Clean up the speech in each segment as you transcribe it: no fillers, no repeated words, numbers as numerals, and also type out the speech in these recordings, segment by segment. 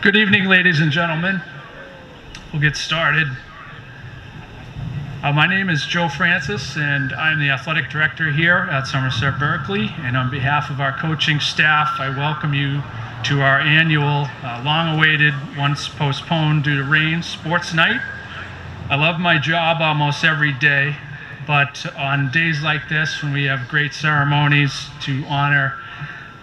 Good evening, ladies and gentlemen. We'll get started. My name is Joe Francis, and I'm the athletic director here at Somerset Berkeley. And on behalf of our coaching staff, I welcome you to our annual, long-awaited, once postponed due to rain, sports night. I love my job almost every day, but on days like this, when we have great ceremonies to honor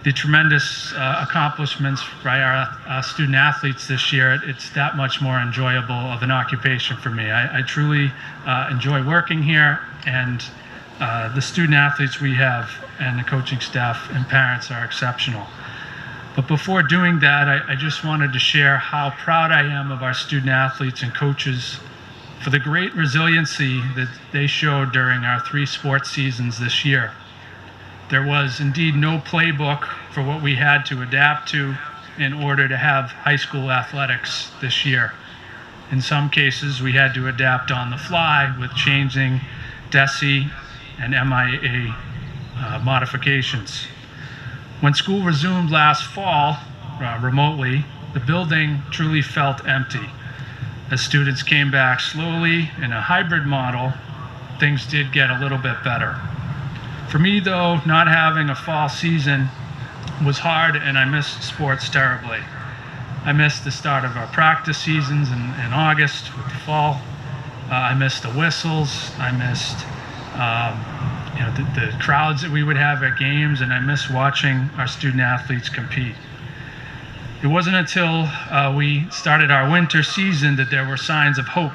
the tremendous accomplishments by our student athletes this year, it's that much more enjoyable of an occupation for me. I truly enjoy working here, and the student athletes we have and the coaching staff and parents are exceptional. But before doing that, I just wanted to share how proud I am of our student athletes and coaches for the great resiliency that they showed during our 3 sports seasons this year. There was indeed no playbook for what we had to adapt to in order to have high school athletics this year. In some cases, we had to adapt on the fly with changing DESI and MIA modifications. When school resumed last fall remotely, the building truly felt empty. As students came back slowly in a hybrid model, things did get a little bit better. For me, though, not having a fall season was hard, and I missed sports terribly. I missed the start of our practice seasons in August with the fall. I missed the whistles. I missed the crowds that we would have at games, and I missed watching our student athletes compete. It wasn't until we started our winter season that there were signs of hope.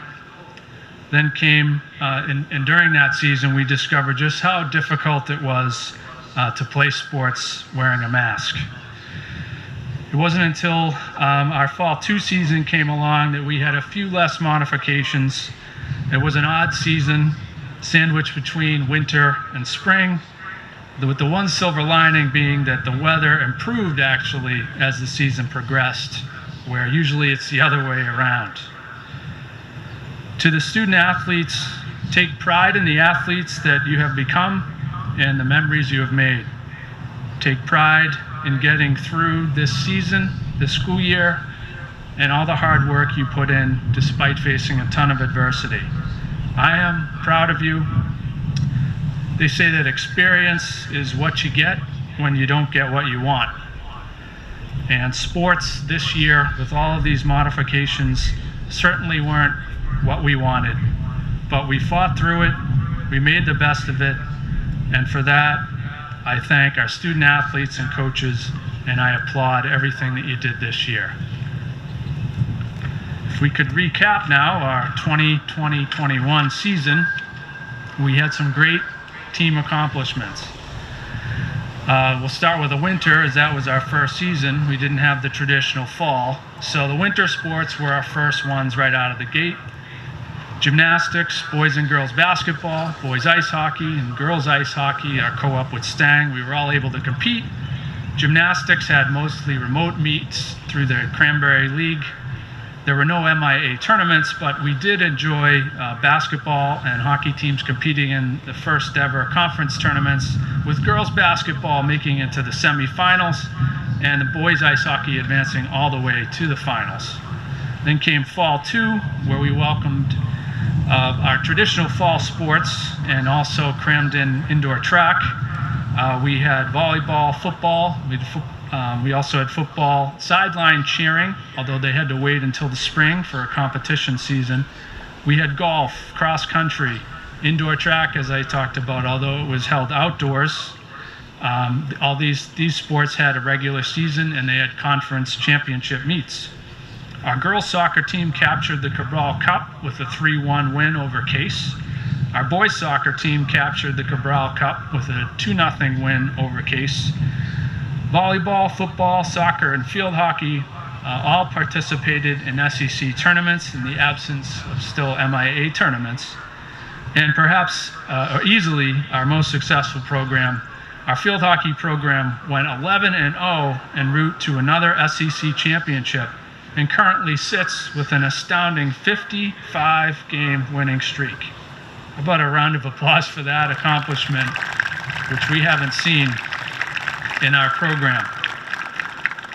Then came, and during that season, we discovered just how difficult it was to play sports wearing a mask. It wasn't until our fall 2 season came along that we had a few less modifications. It was an odd season, sandwiched between winter and spring, with the one silver lining being that the weather improved actually as the season progressed, where usually it's the other way around. To the student athletes, take pride in the athletes that you have become and the memories you have made. Take pride in getting through this season, this school year, and all the hard work you put in despite facing a ton of adversity. I am proud of you. They say that experience is what you get when you don't get what you want. And sports this year, with all of these modifications, certainly weren't what we wanted, but we fought through it, we made the best of it, and for that, I thank our student athletes and coaches, and I applaud everything that you did this year. If we could recap now our 2020-21 season, we had some great team accomplishments. We'll start with the winter, as that was our first season. We didn't have the traditional fall, so the winter sports were our first ones right out of the gate. Gymnastics, boys and girls basketball, boys ice hockey, and girls ice hockey, our co-op with Stang. We were all able to compete. Gymnastics had mostly remote meets through the Cranberry League. There were no MIA tournaments, but we did enjoy basketball and hockey teams competing in the first ever conference tournaments, with girls basketball making it to the semifinals and the boys ice hockey advancing all the way to the finals. Then came fall 2, where we welcomed our traditional fall sports and also crammed in indoor track. We had volleyball, football. We also had football sideline cheering, although they had to wait until the spring for a competition season. We had golf, cross country, indoor track, as I talked about, although it was held outdoors. All these sports had a regular season, and they had conference championship meets. Our girls soccer team captured the Cabral Cup with a 3-1 win over Case. Our boys soccer team captured the Cabral Cup with a 2-0 win over Case. Volleyball, football, soccer, and field hockey all participated in SEC tournaments in the absence of still MIA tournaments. And perhaps, or easily, our most successful program, our field hockey program went 11-0 en route to another SEC championship, and currently sits with an astounding 55-game winning streak. How about a round of applause for that accomplishment, which we haven't seen in our program.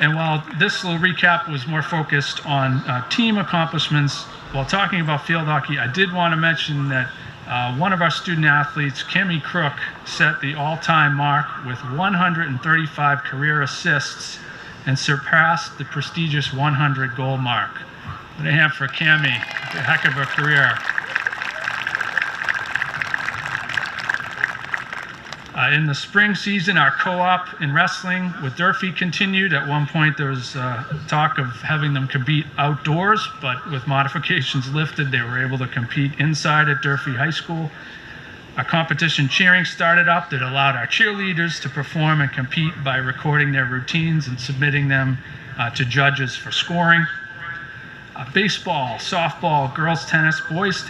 And while this little recap was more focused on team accomplishments, while talking about field hockey, I did want to mention that one of our student athletes, Cammy Crook, set the all-time mark with 135 career assists and surpassed the prestigious 100 goal mark. Put a hand for Cammy, a heck of a career. In the spring season, our co-op in wrestling with Durfee continued. At one point, there was talk of having them compete outdoors, but with modifications lifted, they were able to compete inside at Durfee High School. Our competition cheering started up that allowed our cheerleaders to perform and compete by recording their routines and submitting them to judges for scoring. Baseball, softball, girls tennis, boys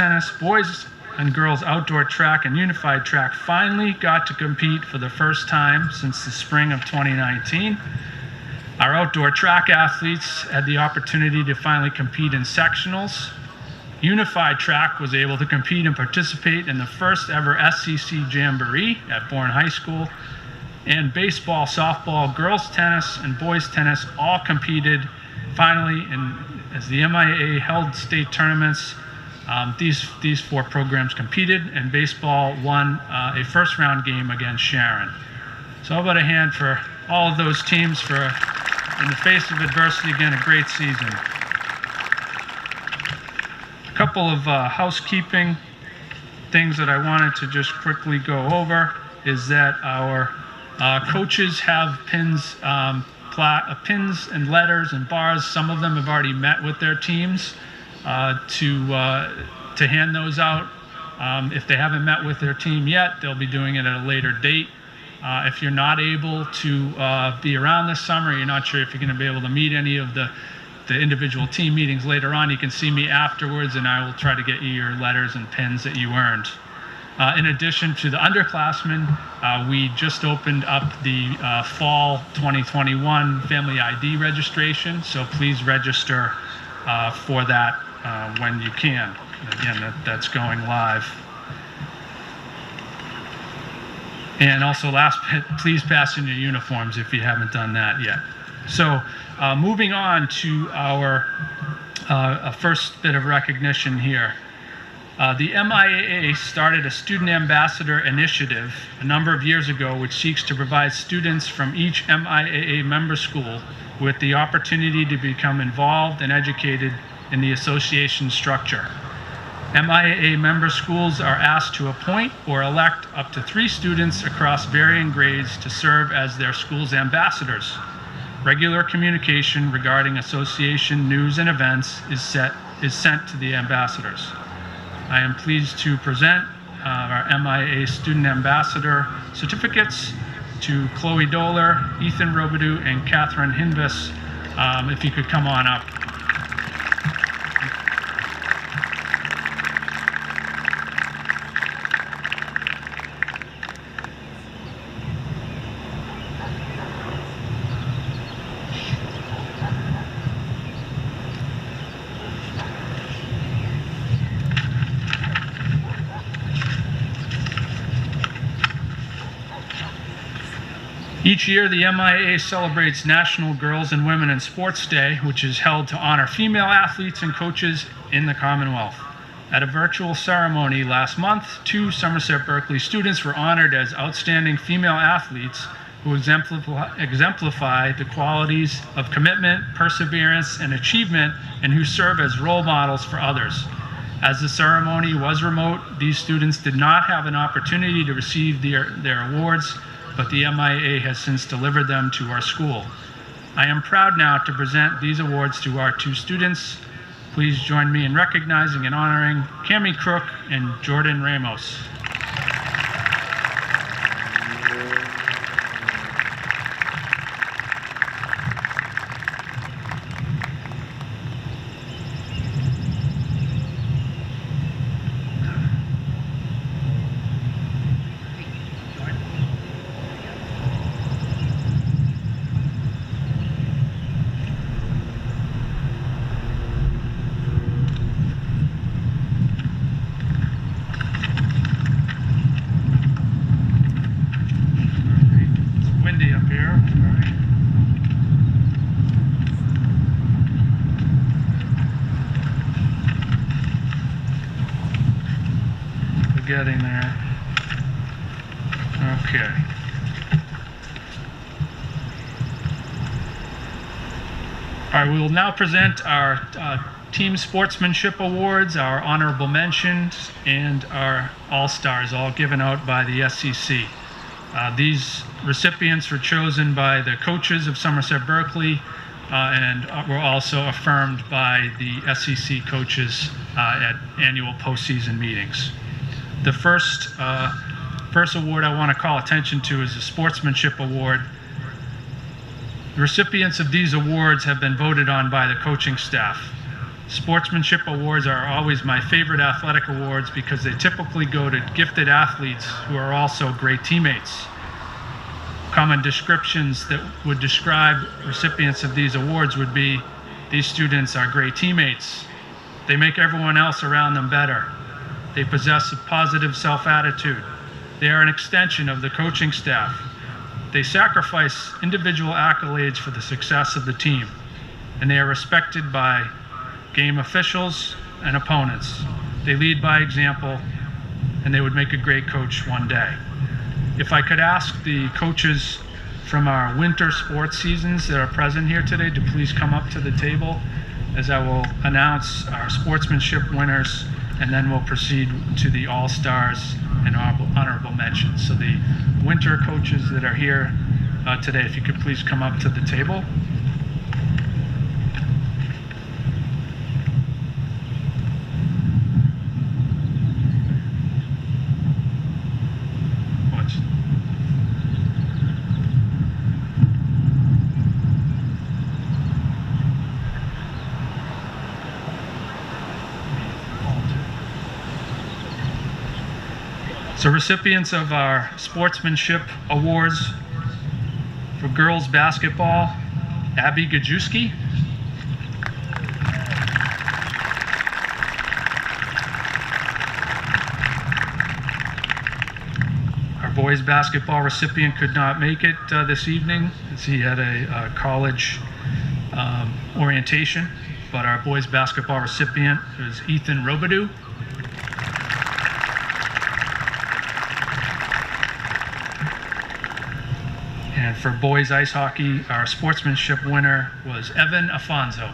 and girls outdoor track and unified track finally got to compete for the first time since the spring of 2019. Our outdoor track athletes had the opportunity to finally compete in sectionals. Unified track was able to compete and participate in the first ever SCC Jamboree at Bourne High School. And baseball, softball, girls tennis, and boys tennis all competed finally as the MIAA held state tournaments. These four programs competed, and baseball won a first-round game against Sharon. So how about a hand for all of those teams for, in the face of adversity, again, a great season. A couple of housekeeping things that I wanted to just quickly go over is that our coaches have pins and letters and bars. Some of them have already met with their teams to hand those out. If they haven't met with their team yet, they'll be doing it at a later date. If you're not able to be around this summer, you're not sure if you're going to be able to meet any of the individual team meetings later on, you can see me afterwards and I will try to get you your letters and pins that you earned. In addition to the underclassmen, we just opened up the fall 2021 Family ID registration, so please register for that when you can. Again, that's going live. And also last, please pass in your uniforms if you haven't done that yet. So moving on to our first bit of recognition here. The MIAA started a student ambassador initiative a number of years ago, which seeks to provide students from each MIAA member school with the opportunity to become involved and educated in the association structure. MIAA member schools are asked to appoint or elect up to 3 students across varying grades to serve as their school's ambassadors. Regular communication regarding association news and events is sent to the ambassadors. I am pleased to present our MIAA Student Ambassador certificates to Chloe Doler, Ethan Robidoux, and Catherine Hinvis. If you could come on up. Each year, the MIAA celebrates National Girls and Women in Sports Day, which is held to honor female athletes and coaches in the Commonwealth. At a virtual ceremony last month, 2 Somerset Berkeley students were honored as outstanding female athletes who exemplify the qualities of commitment, perseverance, and achievement, and who serve as role models for others. As the ceremony was remote, these students did not have an opportunity to receive their awards, but the MIAA has since delivered them to our school. I am proud now to present these awards to our 2 students. Please join me in recognizing and honoring Cammy Crook and Jordan Ramos. getting there. Okay. All right, we will now present our Team Sportsmanship Awards, our honorable mentions, and our All-Stars, all given out by the SEC. These recipients were chosen by the coaches of Somerset Berkeley and were also affirmed by the SEC coaches at annual postseason meetings. The first award I want to call attention to is the Sportsmanship Award. The recipients of these awards have been voted on by the coaching staff. Sportsmanship Awards are always my favorite athletic awards because they typically go to gifted athletes who are also great teammates. Common descriptions that would describe recipients of these awards would be, these students are great teammates. They make everyone else around them better. They possess a positive self-attitude. They are an extension of the coaching staff. They sacrifice individual accolades for the success of the team, and they are respected by game officials and opponents. They lead by example, and they would make a great coach one day. If I could ask the coaches from our winter sports seasons that are present here today to please come up to the table, as I will announce our sportsmanship winners, and then we'll proceed to the All-Stars and honorable mentions. So the winter coaches that are here today, if you could please come up to the table. So recipients of our Sportsmanship Awards for girls basketball, Abby Gajewski. Our boys basketball recipient could not make it this evening as he had a college orientation, but our boys basketball recipient is Ethan Robidoux. And for boys ice hockey, our sportsmanship winner was Evan Afonso.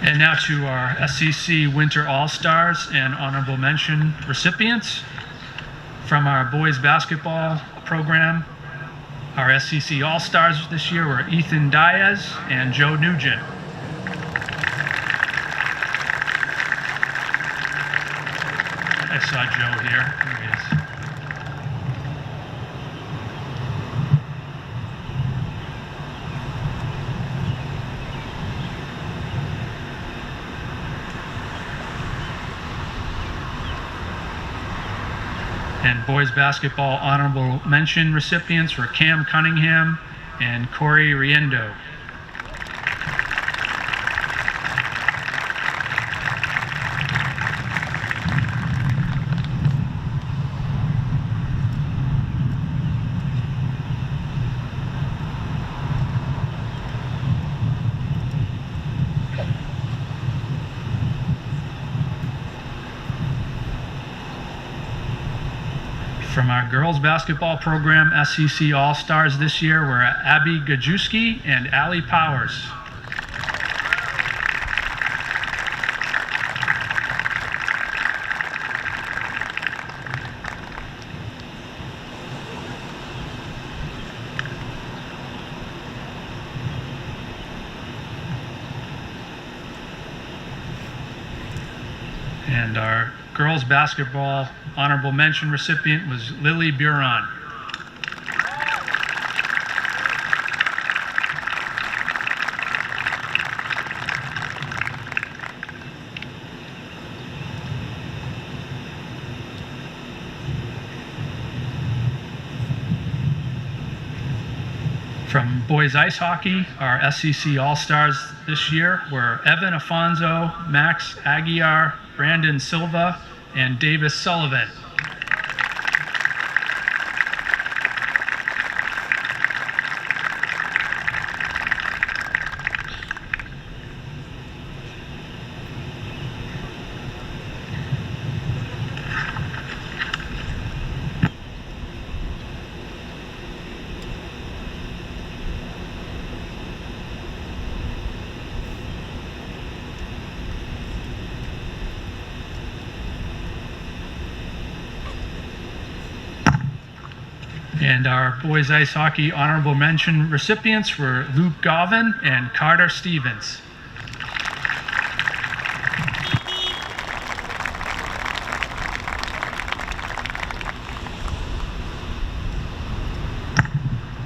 And now to our SEC Winter All-Stars and honorable mention recipients. From our boys basketball program, our SEC All-Stars this year were Ethan Diaz and Joe Nugent. I saw Joe here. There he is. And boys basketball honorable mention recipients were Cam Cunningham and Corey Riendo. From our girls basketball program, SEC All-Stars this year were Abby Gajewski and Allie Powers. And our girls basketball honorable mention recipient was Lily Buron. From boys ice hockey, our SEC All-Stars this year were Evan Afonso, Max Aguiar, Brandon Silva, and Davis Sullivan. And our boys ice hockey honorable mention recipients were Luke Govin and Carter Stevens.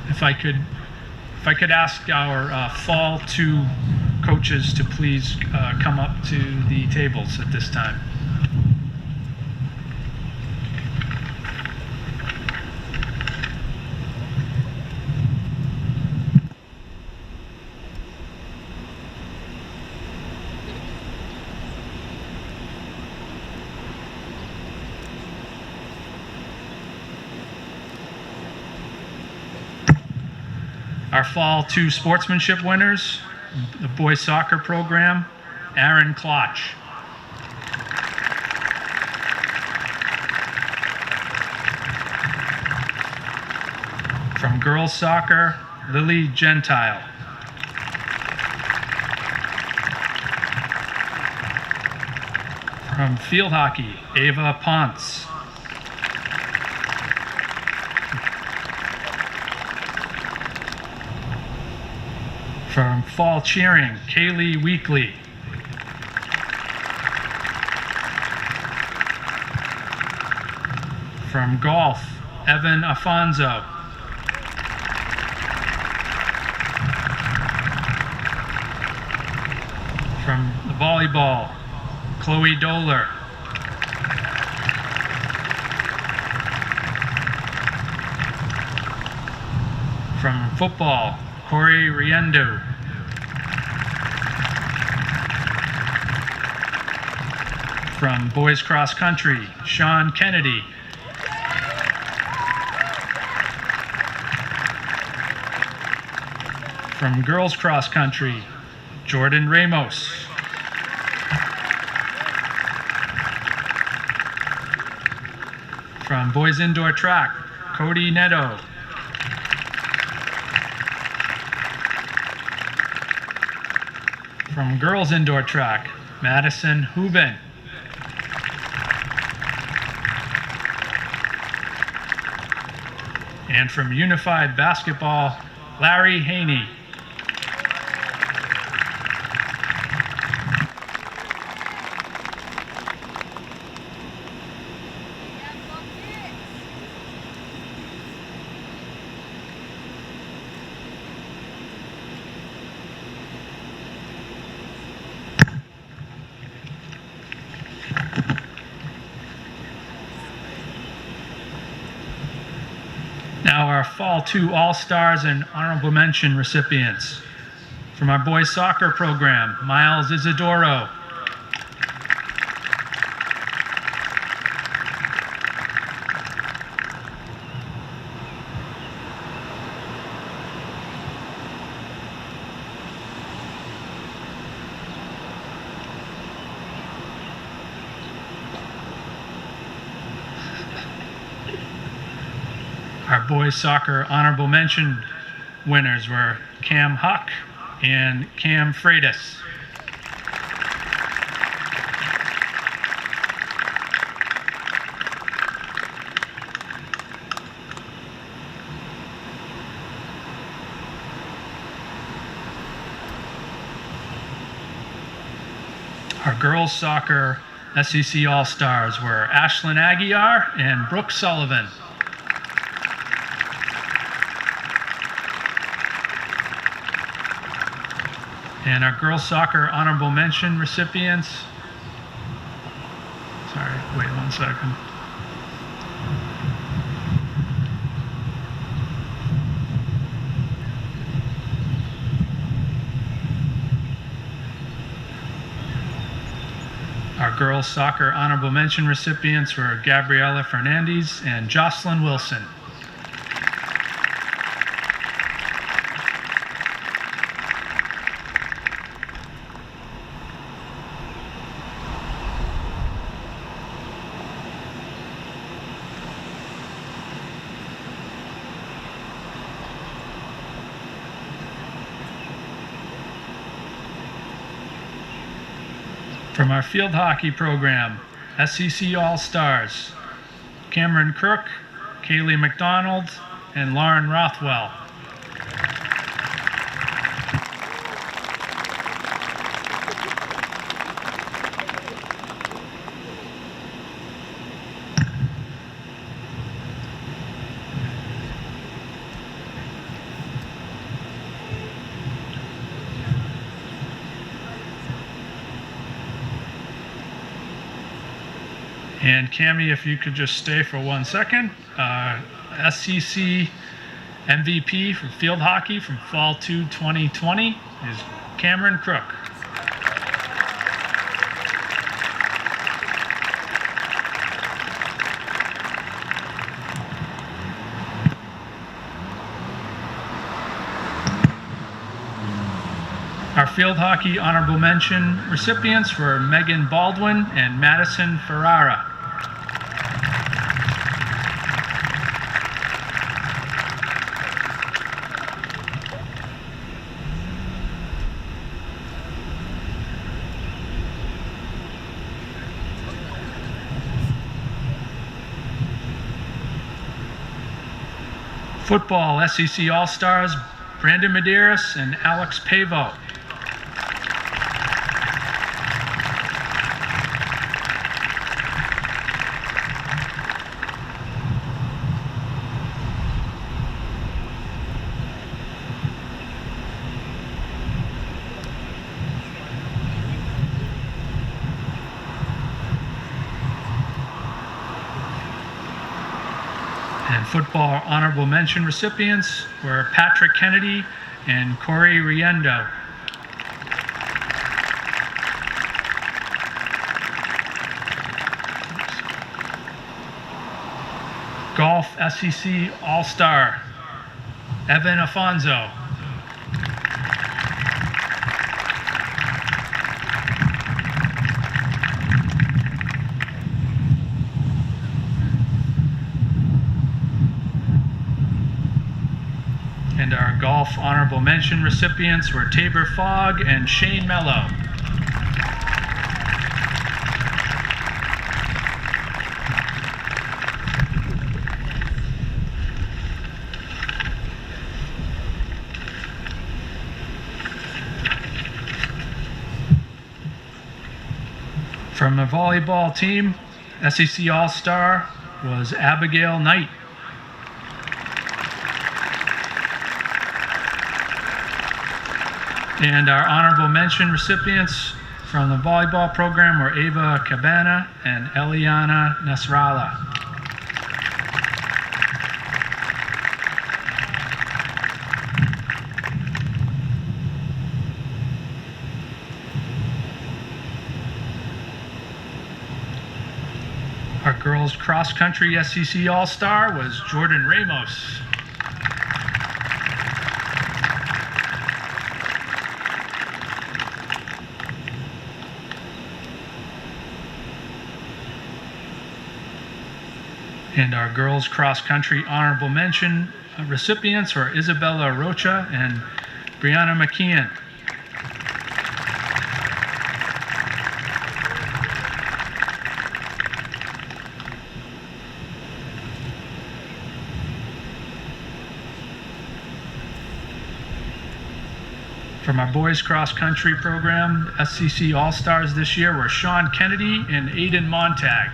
If I could ask our Fall 2 coaches to please come up to the tables at this time. Our Fall 2 sportsmanship winners, the boys soccer program, Aaron Klotch. From girls soccer, Lily Gentile. From field hockey, Ava Ponce. From fall cheering, Kaylee Weekly. From golf, Evan Afonso. From the volleyball, Chloe Doler. From football, Corey Riendo. From boys cross country, Sean Kennedy. From girls cross country, Jordan Ramos. From boys indoor track, Cody Neto. From girls indoor track, Madison Hubin. And from unified basketball, Larry Haney. Now our Fall 2 All-Stars and Honorable Mention recipients. From our boys soccer program, Miles Isidoro. Our boys soccer honorable mention winners were Cam Huck and Cam Freitas. Our girls soccer SEC All-Stars were Ashlyn Aguiar and Brooke Sullivan. And our girls soccer honorable mention recipients, sorry, wait 1 second. girls soccer honorable mention recipients were Gabriela Fernandez and Jocelyn Wilson. From our field hockey program, SEC All-Stars, Cammy Crook, Kaylee McDonald, and Lauren Rothwell. And Cammy, if you could just stay for 1 second. SEC MVP for field hockey from Fall 2 2020 is Cammy Crook. Our field hockey honorable mention recipients were Megan Baldwin and Madison Ferrara. Football SEC All-Stars Brandon Medeiros and Alex Pavo. And football honorable mention recipients were Patrick Kennedy and Corey Riendo. Golf SEC All-Star Evan Afonso. And our golf honorable mention recipients were Tabor Fogg and Shane Mello. From the volleyball team, SEC All-Star was Abigail Knight. And our honorable mention recipients from the volleyball program were Ava Cabana and Eliana Nasrallah. Our girls cross country SEC All-Star was Jordan Ramos. And our girls cross country honorable mention recipients were Isabella Rocha and Brianna McKeon. From our boys cross country program, SEC All-Stars this year were Sean Kennedy and Aiden Montag.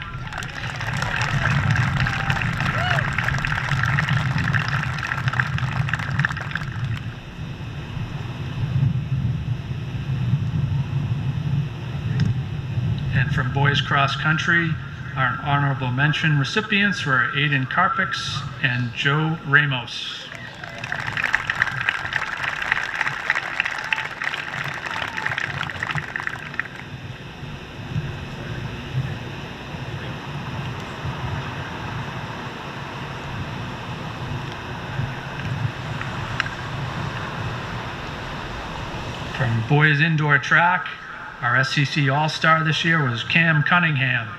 And from boys cross country, our honorable mention recipients were Aiden Karpix and Joe Ramos. From boys indoor track, our SEC All-Star this year was Cam Cunningham.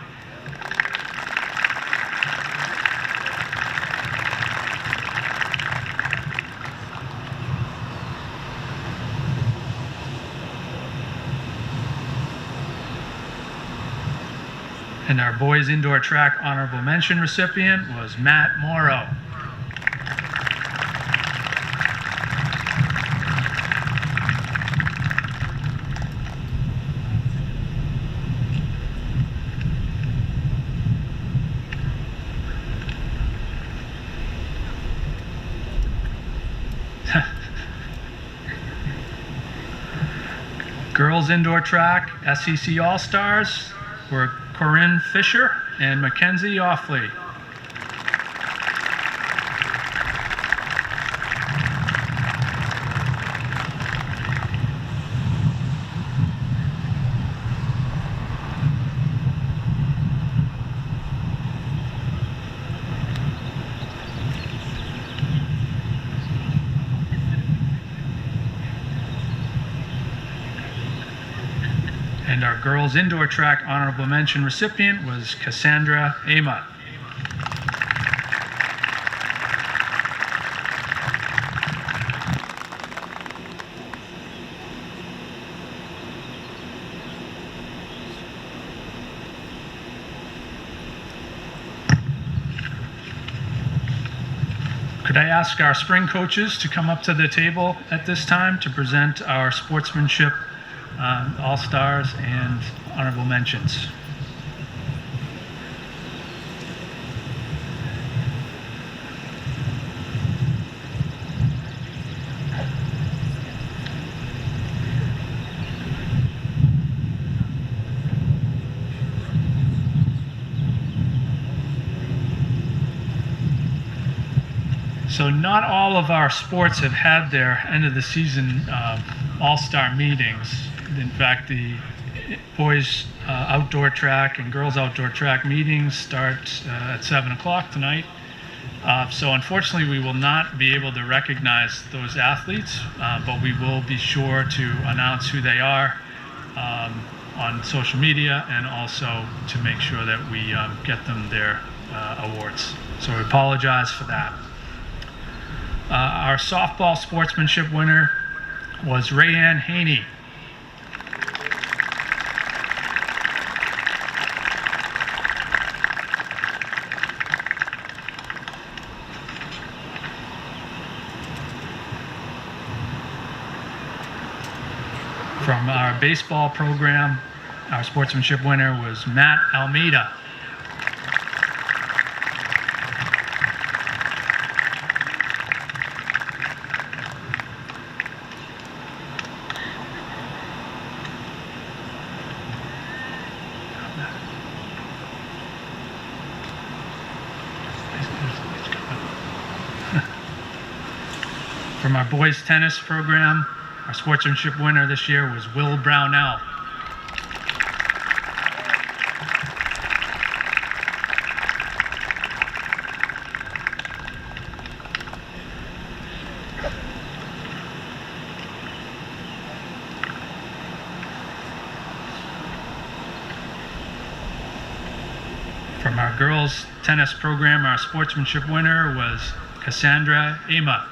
And our boys indoor track honorable mention recipient was Matt Morrow. Girls indoor track SEC All-Stars were Corinne Fisher and Mackenzie Offley. And our girls indoor track honorable mention recipient was Cassandra Amott. Could I ask our spring coaches to come up to the table at this time to present our sportsmanship All-Stars and honorable mentions? So not all of our sports have had their end of the season all-star meetings. In fact, the boys outdoor track and girls outdoor track meetings start at 7 o'clock tonight. So unfortunately, we will not be able to recognize those athletes, but we will be sure to announce who they are on social media, and also to make sure that we get them their awards. So we apologize for that. Our softball sportsmanship winner was Rayanne Haney. From our baseball program, our sportsmanship winner was Matt Almeida. From our boys tennis program, our sportsmanship winner this year was Will Brownell. From our girls tennis program, our sportsmanship winner was Cassandra Amott.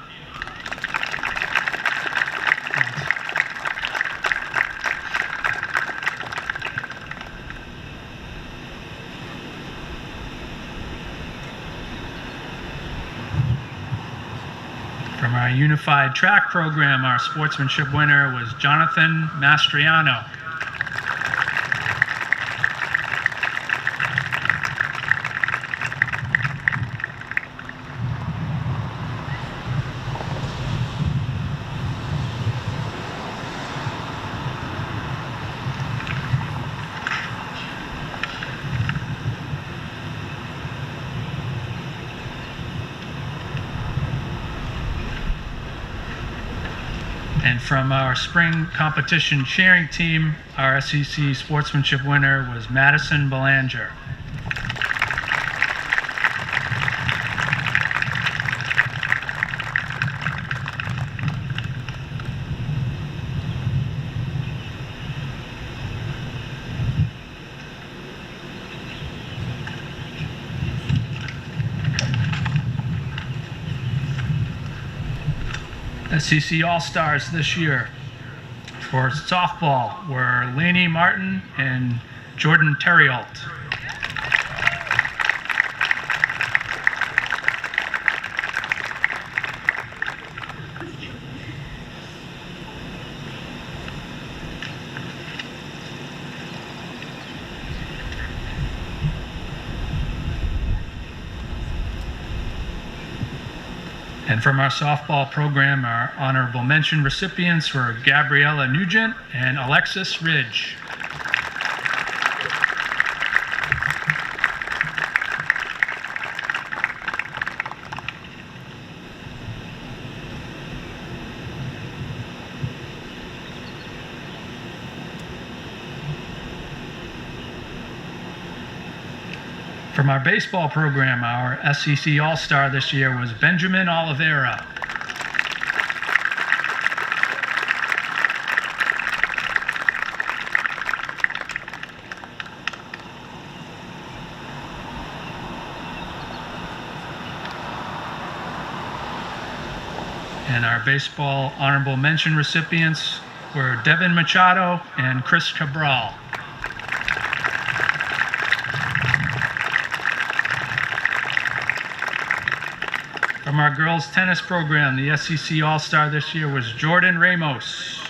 From our unified track program, our sportsmanship winner was Jonathan Mastriano. And from our spring competition cheering team, our SEC sportsmanship winner was Madison Belanger. SEC All-Stars this year for softball were Lainey Martin and Jordan Terrialt. And from our softball program, our honorable mention recipients were Gabriella Nugent and Alexis Ridge. From our baseball program, our SEC All-Star this year was Benjamin Oliveira. And our baseball honorable mention recipients were Devin Machado and Chris Cabral. From our girls tennis program, the SEC All-Star this year was Jordan Ramos.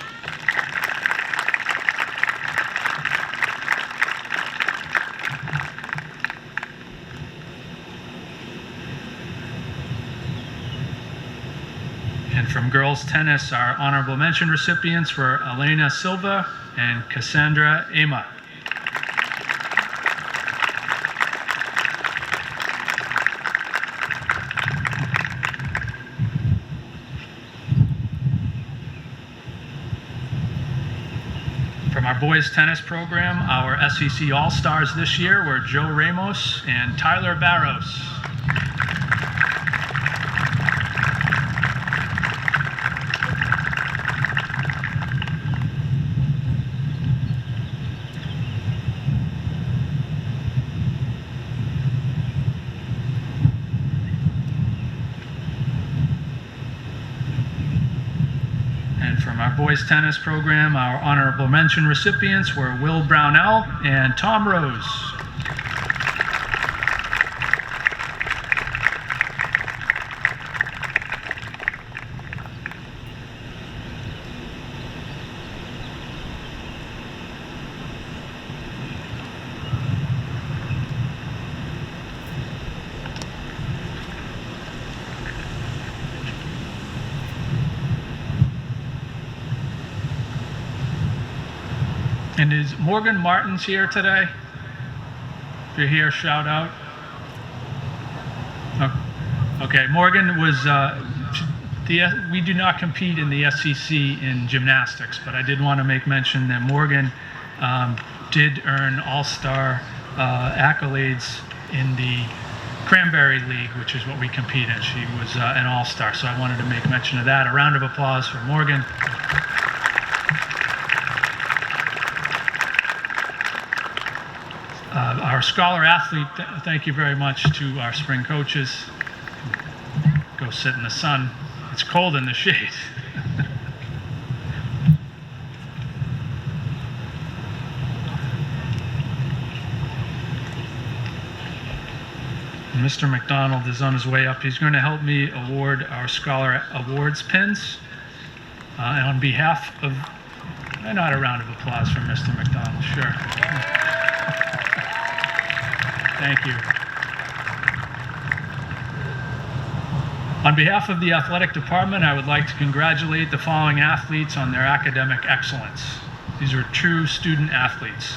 And from girls tennis, our honorable mention recipients were Elena Silva and Cassandra Ema. From our boys tennis program, our SEC All-Stars this year were Joe Ramos and Tyler Barros. From our boys tennis program, our honorable mention recipients were Will Brownell and Tom Rose. And is Morgan Martins here today? If you're here, shout out. Okay, Morgan was, we do not compete in the SEC in gymnastics, but I did want to make mention that Morgan did earn all-star accolades in the Cranberry League, which is what we compete in. She was an all-star, so I wanted to make mention of that. A round of applause for Morgan. Our scholar athlete, thank you very much to our spring coaches. Go sit in the sun. It's cold in the shade. Mr. McDonald is on his way up. He's going to help me award our Scholar Awards pins. And on behalf of, not a round of applause for Mr. McDonald, sure. Thank you. On behalf of the athletic department, I would like to congratulate the following athletes on their academic excellence. These are true student athletes.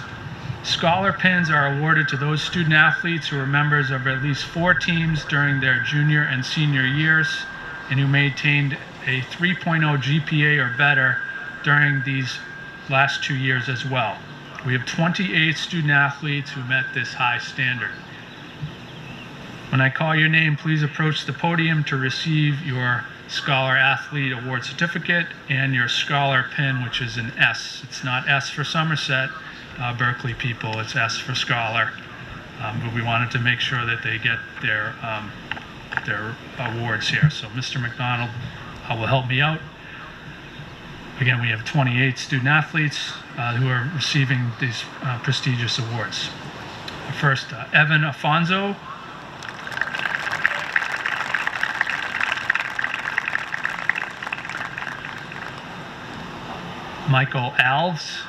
Scholar pins are awarded to those student athletes who are members of at least 4 teams during their junior and senior years and who maintained a 3.0 GPA or better during these last 2 years as well. We have 28 student athletes who met this high standard. When I call your name, please approach the podium to receive your Scholar Athlete Award Certificate and your Scholar Pin, which is an S. It's not S for Somerset, Berkeley people, it's S for Scholar. But we wanted to make sure that they get their awards here. So Mr. McDonald will help me out. Again, we have 28 student athletes who are receiving these prestigious awards. First, Evan Afonso. Michael Alves.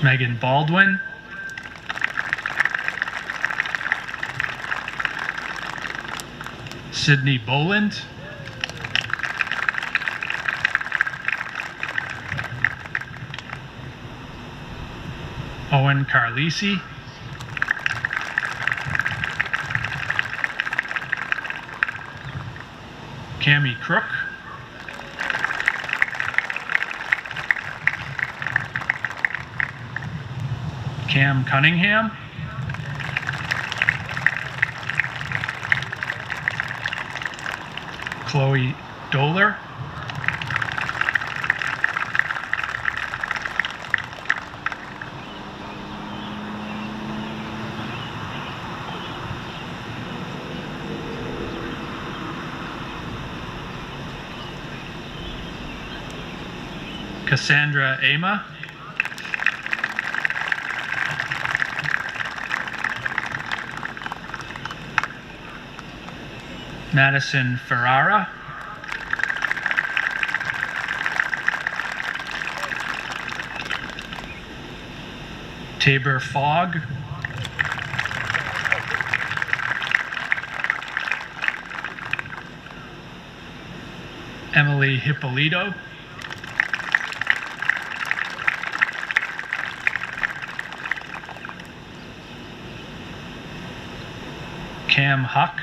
Megan Baldwin. Sydney Boland. Owen Carlisi. Cammy Crook. Cam Cunningham. Chloe Doler. Cassandra Ama. Madison Ferrara. Tabor Fogg. Emily Hippolito. Cam Huck.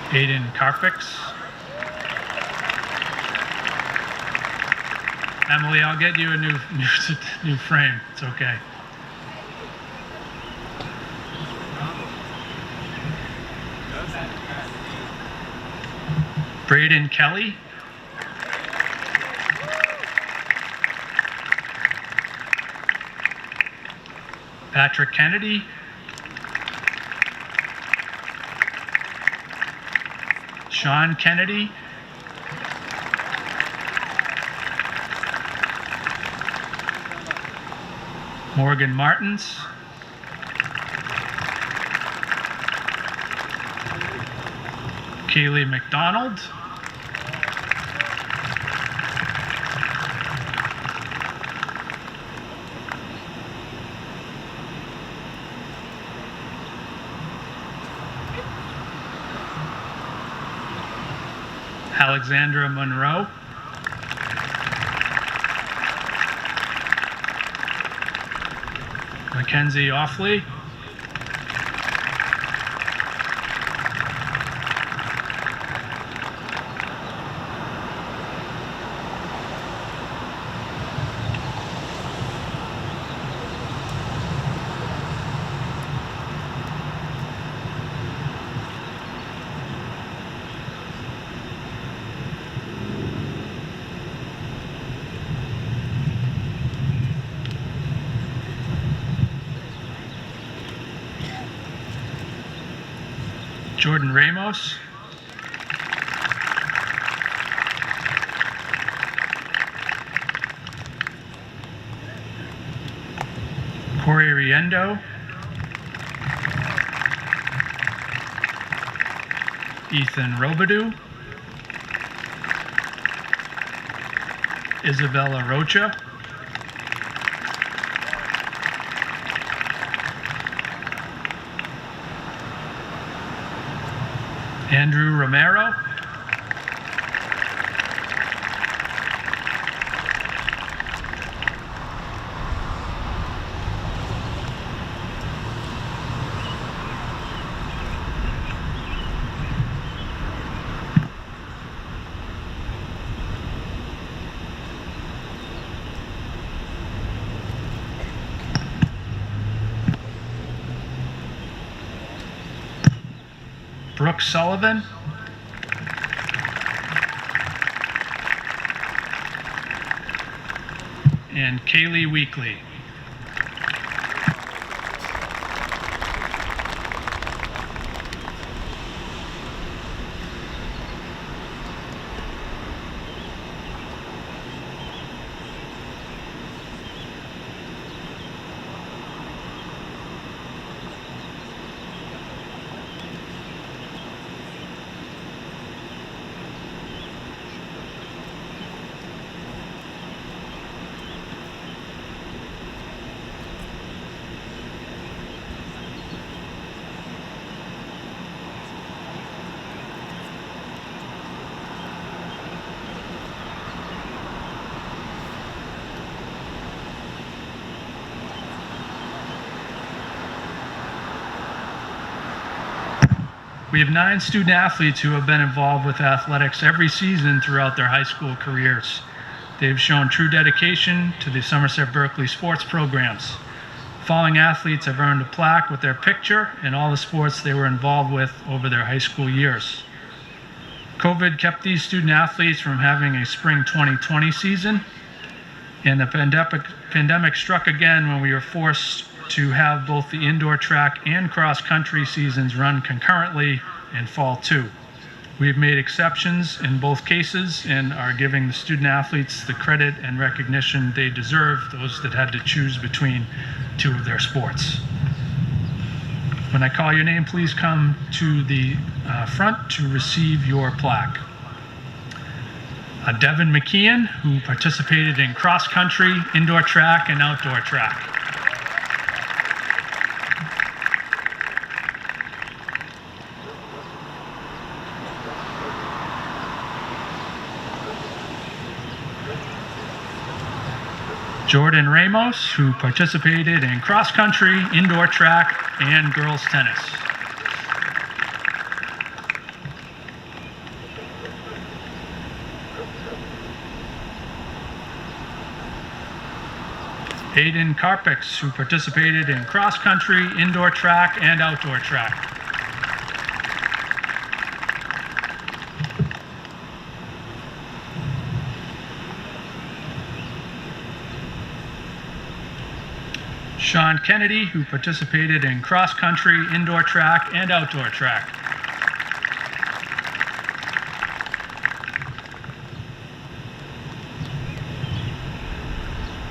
Aiden Carpix. Emily, I'll get you a new frame. It's okay. Braden Kelly. Patrick Kennedy. Sean Kennedy. Morgan Martins. Kaylee McDonald. Alexandra Monroe. Mackenzie Offley. Jordan Ramos. Corey Riendo. Ethan Robidoux. Isabella Rocha. Andrew Romero. Brooke Sullivan. and Kaylee Weekly. We have 9 student athletes who have been involved with athletics every season throughout their high school careers. They've shown true dedication to the Somerset Berkeley sports programs. Following athletes have earned a plaque with their picture in all the sports they were involved with over their high school years. COVID kept these student athletes from having a spring 2020 season, and the pandemic struck again when we were forced to have both the indoor track and cross-country seasons run concurrently in fall 2. We have made exceptions in both cases and are giving the student athletes the credit and recognition they deserve, those that had to choose between 2 of their sports. When I call your name, please come to the front to receive your plaque. Devin McKeon, who participated in cross-country, indoor track, and outdoor track. Jordan Ramos, who participated in cross-country, indoor track, and girls tennis. Aiden Karpix, who participated in cross-country, indoor track, and outdoor track. Sean Kennedy, who participated in cross-country, indoor track, and outdoor track.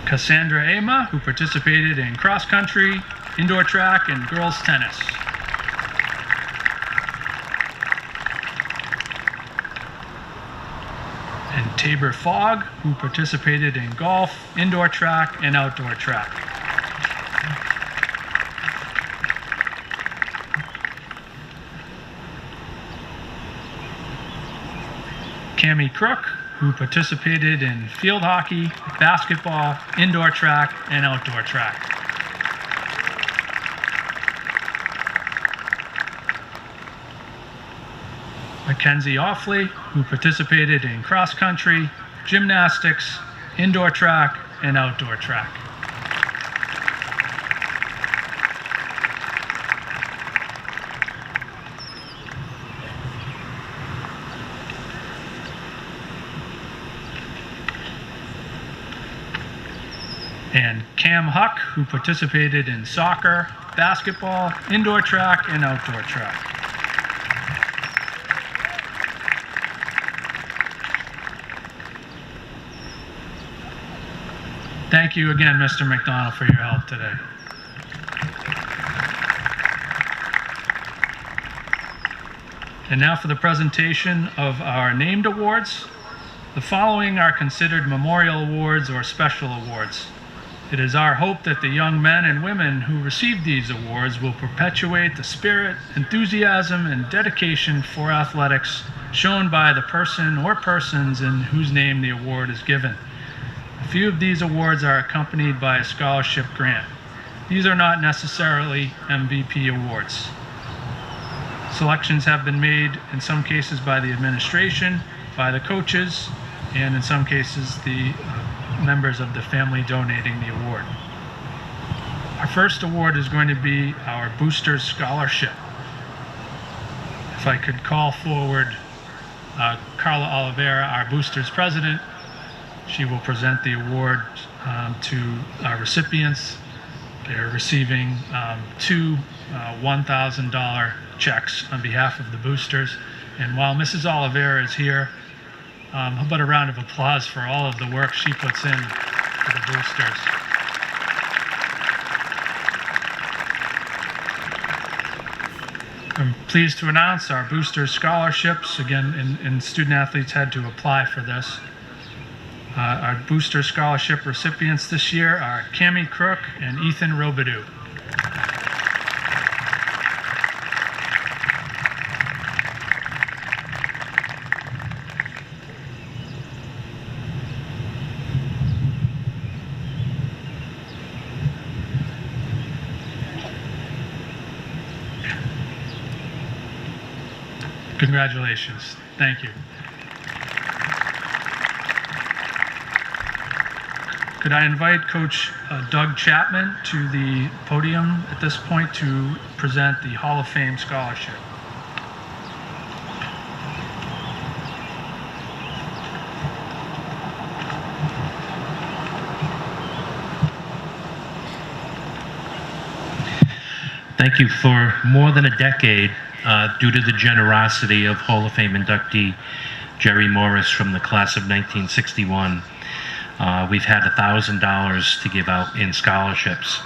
Cassandra Ama, who participated in cross-country, indoor track, and girls tennis. And Tabor Fogg, who participated in golf, indoor track, and outdoor track. Cammy Crook, who participated in field hockey, basketball, indoor track, and outdoor track. Mackenzie Offley, who participated in cross-country, gymnastics, indoor track, and outdoor track. And Cam Huck, who participated in soccer, basketball, indoor track, and outdoor track. Thank you again, Mr. McDonald, for your help today. And now for the presentation of our named awards. The following are considered memorial awards or special awards. It is our hope that the young men and women who receive these awards will perpetuate the spirit, enthusiasm, and dedication for athletics shown by the person or persons in whose name the award is given. A few of these awards are accompanied by a scholarship grant. These are not necessarily MVP awards. Selections have been made in some cases by the administration, by the coaches, and in some cases the members of the family donating the award. Our first award is going to be our Boosters Scholarship. If I could call forward Carla Oliveira, our Boosters president, She will present the award to our recipients. They're receiving two $1,000 checks on behalf of the boosters. And while Mrs. Oliveira is here, how about a round of applause for all of the work she puts in for the boosters. I'm pleased to announce our booster scholarships. Again, and student athletes had to apply for this. Our booster scholarship recipients this year are Cammy Crook and Ethan Robidoux. Congratulations. Thank you. Could I invite Coach Doug Chapman to the podium at this point to present the Hall of Fame scholarship? Thank you. For more than a decade, due to the generosity of Hall of Fame inductee Jerry Morris from the class of 1961, we've had $1,000 to give out in scholarships.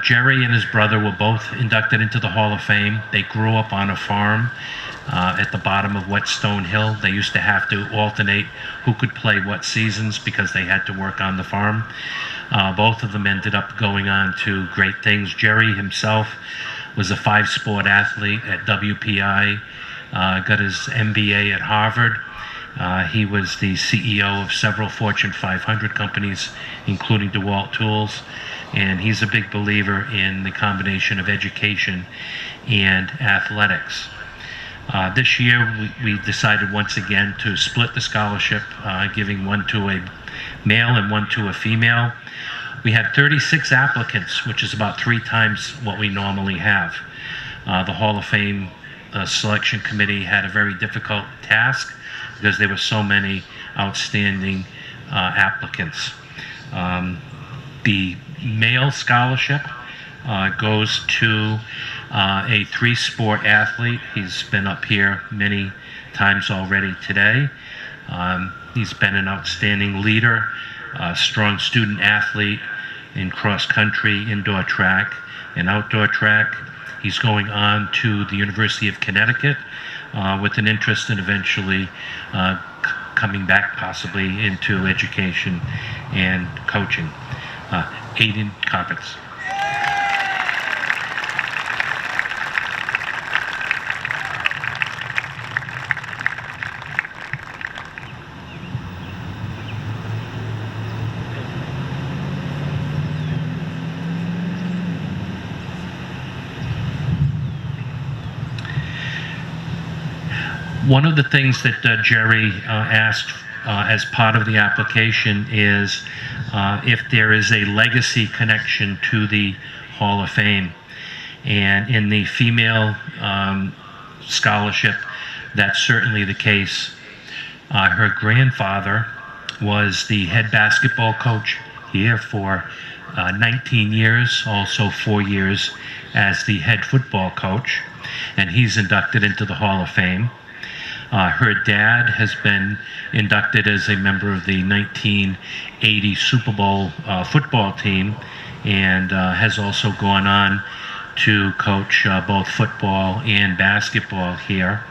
Jerry and his brother were both inducted into the Hall of Fame. They grew up on a farm at the bottom of Whetstone Hill. They used to have to alternate who could play what seasons because they had to work on the farm. Both of them ended up going on to great things. Jerry himself was a 5-sport athlete at WPI, got his MBA at Harvard. He was the CEO of several Fortune 500 companies, including DeWalt Tools, and he's a big believer in the combination of education and athletics. This year, we decided once again to split the scholarship, giving one to a male and one to a female. We had 36 applicants, which is about 3 times what we normally have. The Hall of Fame selection committee had a very difficult task because there were so many outstanding applicants. The male scholarship goes to a 3-sport athlete. He's been up here many times already today. He's been an outstanding leader, a strong student athlete in cross country, indoor track, and outdoor track. He's going on to the University of Connecticut with an interest in eventually coming back possibly into education and coaching. Aiden Carpets. One of the things that Jerry asked as part of the application is if there is a legacy connection to the Hall of Fame. And in the female scholarship, that's certainly the case. Her grandfather was the head basketball coach here for 19 years, also 4 years as the head football coach, and he's inducted into the Hall of Fame. Her dad has been inducted as a member of the 1980 Super Bowl football team and has also gone on to coach both football and basketball here.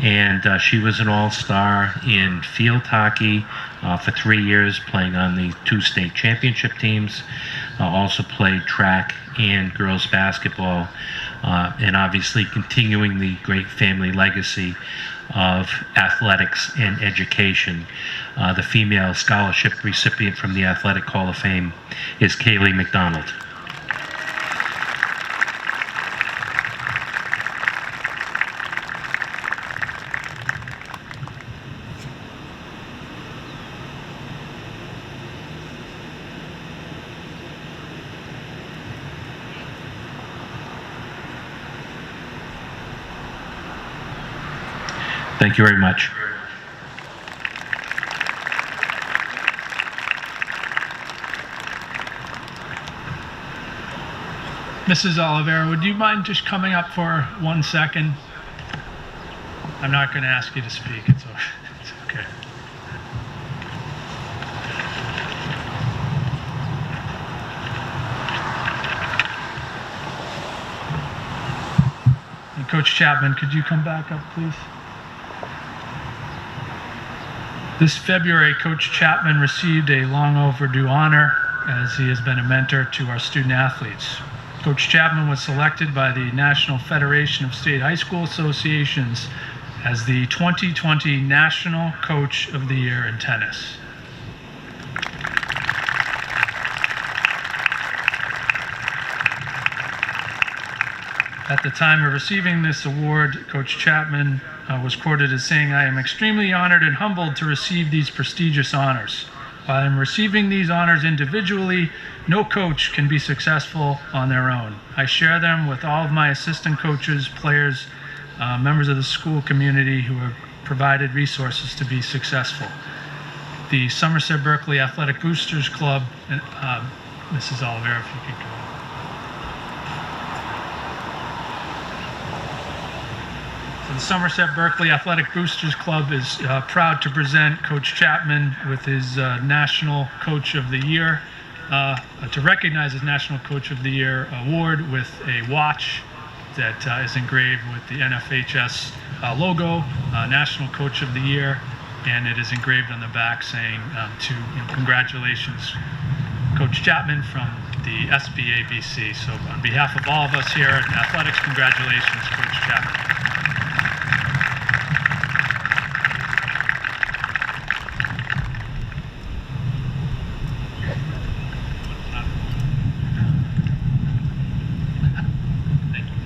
And she was an all-star in field hockey for 3 years, playing on the 2 state championship teams. Also played track and girls basketball, and obviously continuing the great family legacy of athletics and education. The female scholarship recipient from the Athletic Hall of Fame is Kaylee McDonald. Thank you very much. Mrs. Oliveira, would you mind just coming up for 1 second? I'm not going to ask you to speak. It's okay. And Coach Chapman, could you come back up, please? This February, Coach Chapman received a long overdue honor as he has been a mentor to our student athletes. Coach Chapman was selected by the National Federation of State High School Associations as the 2020 National Coach of the Year in tennis. At the time of receiving this award, Coach Chapman was quoted as saying, "I am extremely honored and humbled to receive these prestigious honors. While I'm receiving these honors individually, no coach can be successful on their own. I share them with all of my assistant coaches, players, members of the school community who have provided resources to be successful." The Somerset Berkeley Athletic Boosters Club, Mrs. Oliveira, if you could go. So the Somerset Berkeley Athletic Boosters Club is proud to present Coach Chapman with his National Coach of the Year, to recognize his National Coach of the Year award with a watch that is engraved with the NFHS logo, National Coach of the Year, and it is engraved on the back saying, congratulations, Coach Chapman from the SBABC. So on behalf of all of us here at Athletics, congratulations, Coach Chapman.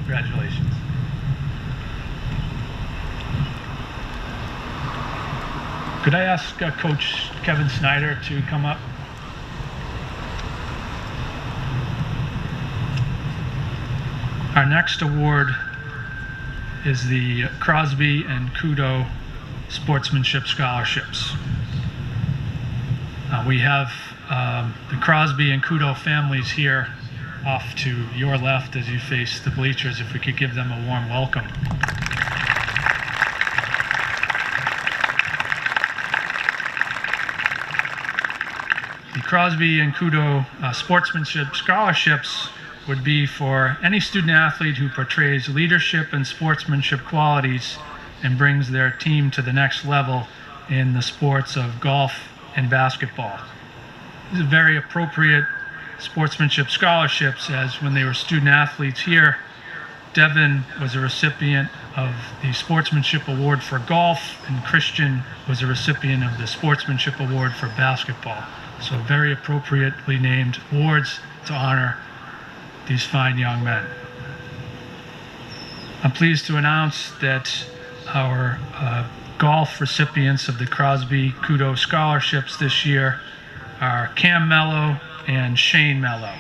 Congratulations. Could I ask Coach Kevin Snyder to come up? Our next award is the Crosby and Kudo Sportsmanship Scholarships. We have the Crosby and Kudo families here off to your left as you face the bleachers. If we could give them a warm welcome. The Crosby and Kudo Sportsmanship Scholarships would be for any student athlete who portrays leadership and sportsmanship qualities and brings their team to the next level in the sports of golf and basketball. This is very appropriate sportsmanship scholarships, as when they were student athletes here, Devin was a recipient of the Sportsmanship Award for golf, and Christian was a recipient of the Sportsmanship Award for basketball. So very appropriately named awards to honor these fine young men. I'm pleased to announce that our golf recipients of the Crosby Kudo scholarships this year are Cam Mello and Shane Mello.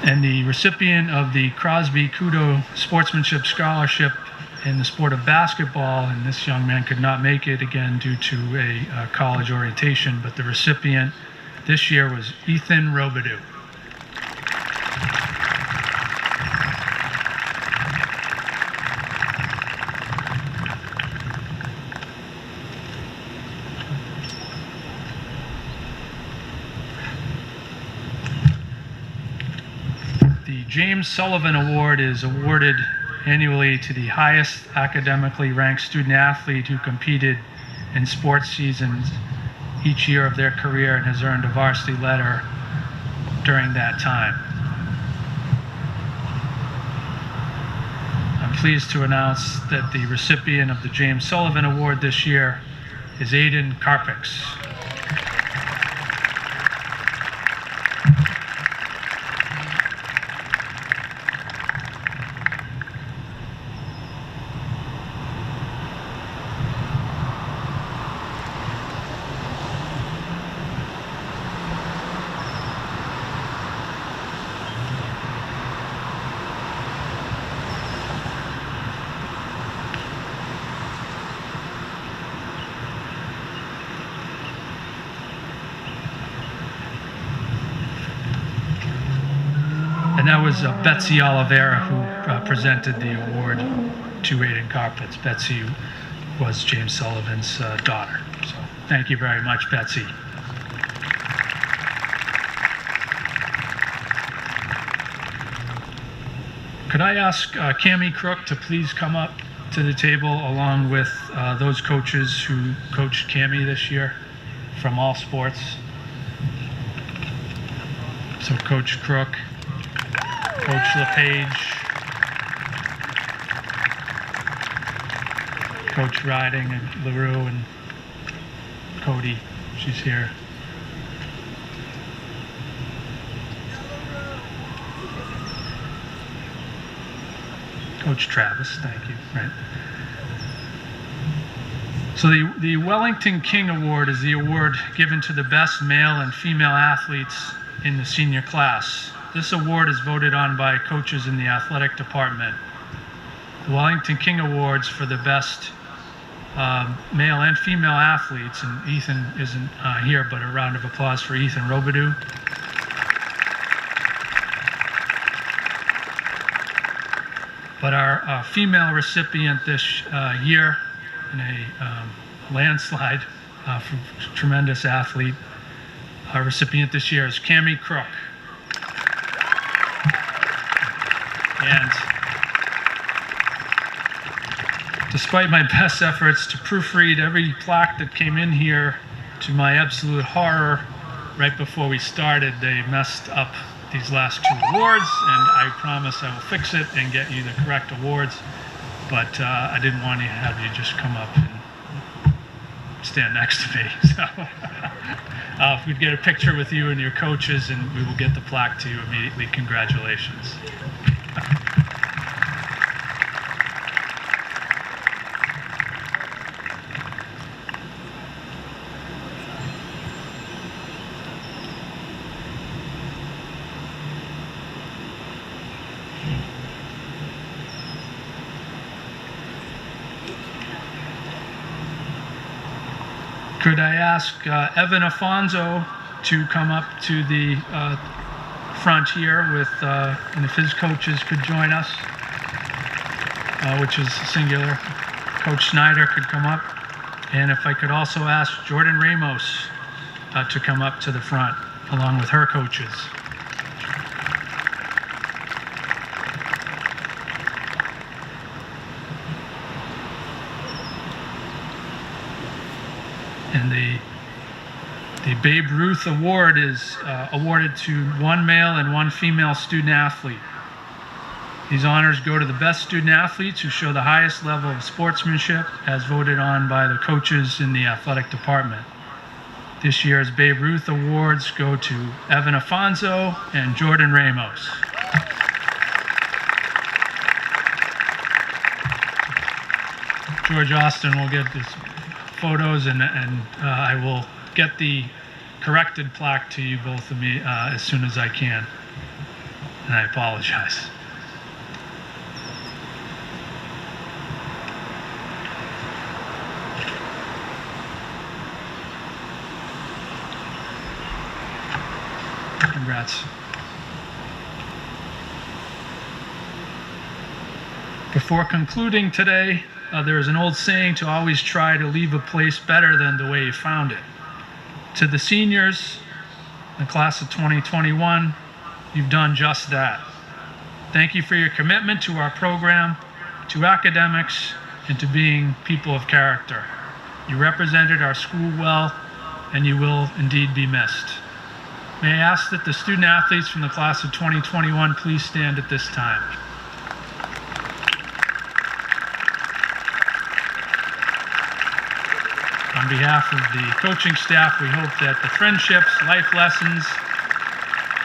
And the recipient of the Crosby Kudo Sportsmanship Scholarship in the sport of basketball, and this young man could not make it again due to a college orientation, but the recipient this year was Ethan Robidoux. The James Sullivan Award is awarded annually to the highest academically ranked student athlete who competed in sports seasons each year of their career and has earned a varsity letter during that time. I'm pleased to announce that the recipient of the James Sullivan Award this year is Aiden Karpix. And that was Betsy Oliveira who presented the award to Aiden Carpets. Betsy was James Sullivan's daughter. So thank you very much, Betsy. Could I ask Cammy Crook to please come up to the table along with those coaches who coached Cammy this year from all sports? So Coach Crook, Coach LePage, Coach Riding and LaRue and Cody, she's here. Coach Travis, thank you. Right. So the Wellington King Award is the award given to the best male and female athletes in the senior class. This award is voted on by coaches in the athletic department. The Wellington King Awards for the best male and female athletes, and Ethan isn't here, but a round of applause for Ethan Robidoux. But our female recipient this year, in a landslide from tremendous athlete, our recipient this year is Cammy Crook. And despite my best efforts to proofread every plaque that came in here, to my absolute horror, right before we started, they messed up these last two awards, and I promise I will fix it and get you the correct awards. But I didn't want to have you just come up and stand next to me. So if we'd get a picture with you and your coaches, and we will get the plaque to you immediately. Congratulations. Could I ask Evan Afonso to come up to the front here with, and if his coaches could join us, which is singular. Coach Snyder could come up. And if I could also ask Jordan Ramos to come up to the front along with her coaches. And the Babe Ruth Award is awarded to one male and one female student athlete. These honors go to the best student athletes who show the highest level of sportsmanship as voted on by the coaches in the athletic department. This year's Babe Ruth Awards go to Evan Afonso and Jordan Ramos. George Austin will get his photos, and I will get the corrected plaque to you both of me as soon as I can. And I apologize. Congrats. Before concluding today, there is an old saying to always try to leave a place better than the way you found it. To the seniors, the class of 2021, you've done just that. Thank you for your commitment to our program, to academics, and to being people of character. You represented our school well, and you will indeed be missed. May I ask that the student athletes from the class of 2021 please stand at this time. On behalf of the coaching staff, we hope that the friendships, life lessons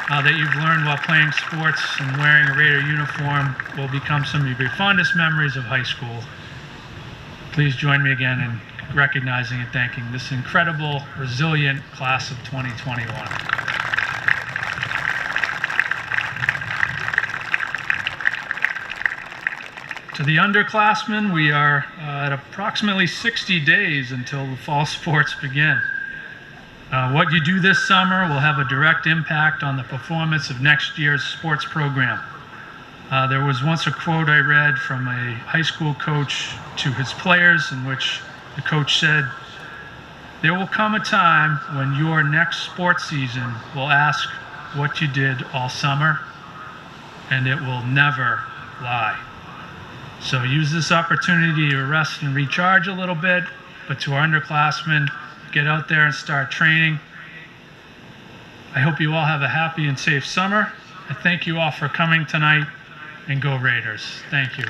that you've learned while playing sports and wearing a Raider uniform will become some of your fondest memories of high school. Please join me again in recognizing and thanking this incredible, resilient class of 2021. To the underclassmen, we are at approximately 60 days until the fall sports begin. What you do this summer will have a direct impact on the performance of next year's sports program. There was once a quote I read from a high school coach to his players in which the coach said, "There will come a time when your next sports season will ask what you did all summer, and it will never lie." So use this opportunity to rest and recharge a little bit, but to our underclassmen, get out there and start training. I hope you all have a happy and safe summer. I thank you all for coming tonight, and go Raiders. Thank you.